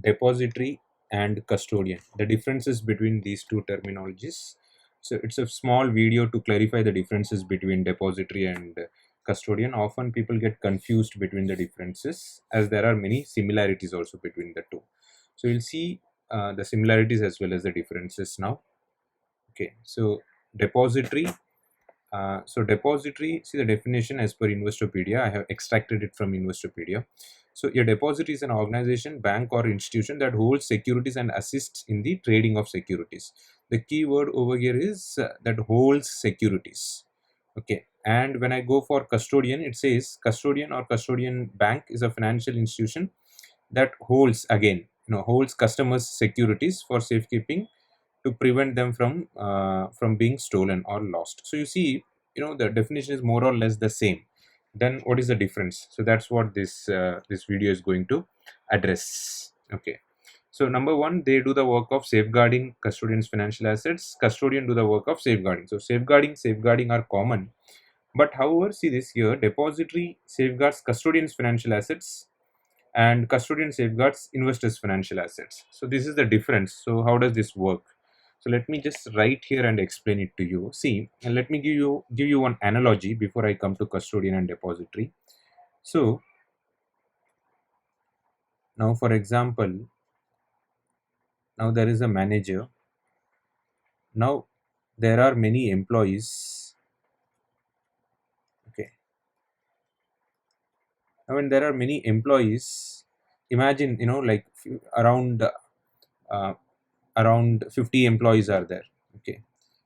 depository and custodian, the differences between these two terminologies. So it's a small video to clarify the differences between depository and custodian. Often people get confused between the differences, as there are many similarities also between the two. So you'll see the similarities as well as the differences now. Okay, so depository. Depository, see the definition as per Investopedia. I have extracted it from Investopedia. So a depository is an organization, bank or institution that holds securities and assists in the trading of securities. The key word over here is that holds securities. Okay, and when I go for custodian, it says custodian or custodian bank is a financial institution that holds, again, holds customers' securities for safekeeping to prevent them from being stolen or lost. So you see, the definition is more or less the same. Then what is the difference? So that's what this video is going to address. Okay, so number one, they do the work of safeguarding custodian's financial assets. Custodian do the work of safeguarding. So safeguarding are common, but however, see this here, depository safeguards custodian's financial assets and custodian safeguards investors' financial assets. So this is the difference. So how does this work? So let me just write here and explain it to you. See, and let me give you one analogy before I come to custodian and depository. So now, for example, now there is a manager. Now there are many employees. Okay. Now when there are many employees, imagine, like uh, around 50 employees are there. Okay,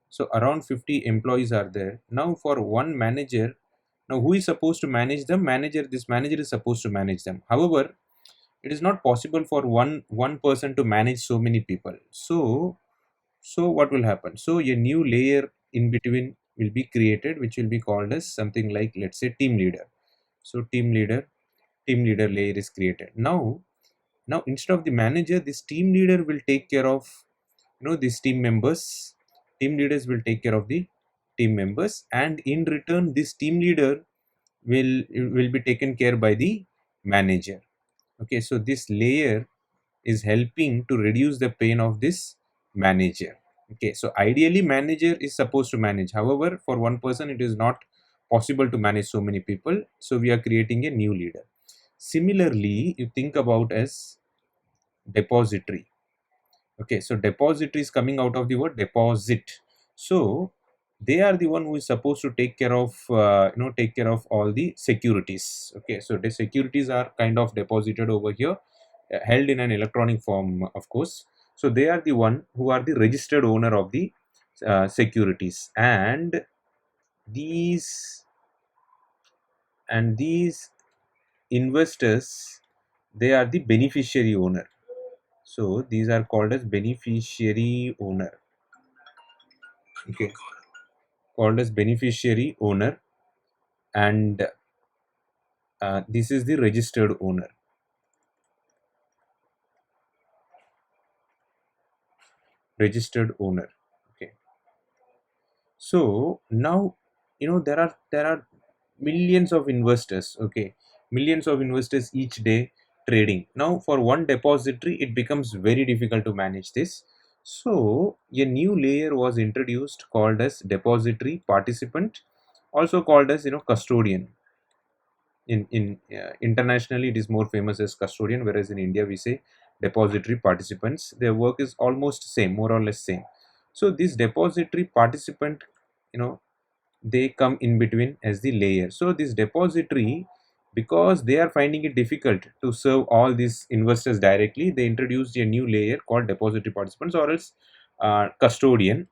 so around 50 employees are there. Now for one manager, now who is supposed to manage them? This manager is supposed to manage them. However, it is not possible for one person to manage so many people. So what will happen? So a new layer in between will be created, which will be called as something like, let's say, team leader. So team leader layer is created. Now instead of the manager, this team leader will take care of these team members. Team leaders will take care of the team members, and in return this team leader will be taken care by the manager. Okay, so this layer is helping to reduce the pain of this manager. Okay, so ideally manager is supposed to manage, however for one person it is not possible to manage so many people, so we are creating a new leader. Similarly, you think about as depository. Okay, so depository is coming out of the word deposit. So they are the one who is supposed to take care of all the securities. Okay, so the securities are kind of deposited over here, held in an electronic form, of course. So they are the one who are the registered owner of the securities, and these these investors, they are the beneficiary owner. So these are called as beneficiary owner. Okay, called as beneficiary owner, and this is the registered owner. Registered owner. Okay, so now there are millions of investors. Okay, millions of investors each day trading. Now for one depository it becomes very difficult to manage this. So a new layer was introduced called as depository participant, also called as custodian. In internationally it is more famous as custodian, whereas in India we say depository participants. Their work is almost same, more or less same. So this depository participant, you know they come in between as the layer. So this depository, because they are finding it difficult to serve all these investors directly, they introduced a new layer called depository participants, or else custodian.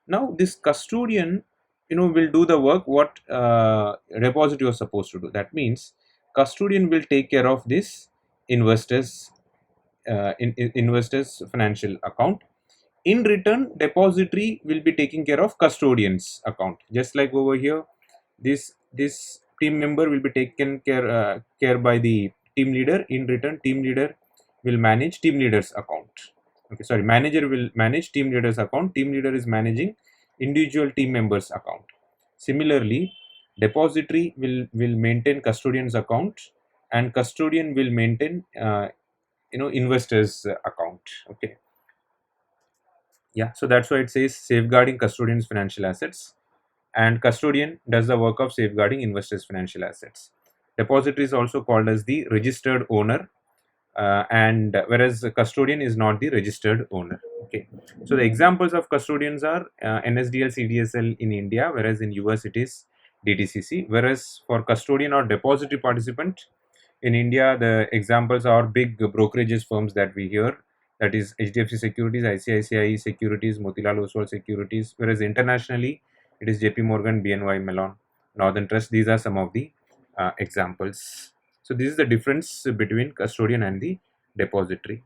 Now this custodian, will do the work what repository was supposed to do. That means custodian will take care of this investors, investors financial account. In return, depository will be taking care of custodian's account. Just like over here, this team member will be taken care by the team leader. In return, team leader will manage team leader's account. Okay, sorry, manager will manage team leader's account. Team leader is managing individual team members' account. Similarly, depository will maintain custodian's account, and custodian will maintain investors account. Okay. Yeah, so that's why it says safeguarding custodian's financial assets, and custodian does the work of safeguarding investors financial assets. Depository is also called as the registered owner, and whereas the custodian is not the registered owner. Okay, so the examples of custodians are NSDL CDSL in India, whereas in US it is DTCC. Whereas for custodian or depository participant in India, the examples are big brokerages firms that we hear, that is HDFC Securities, ICICI Securities, Motilal Oswal Securities. Whereas internationally it is JP Morgan, BNY Mellon, Northern Trust. These are some of the examples. So this is the difference between custodian and the depository.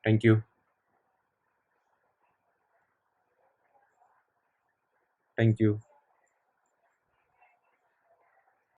Thank you. Thank you.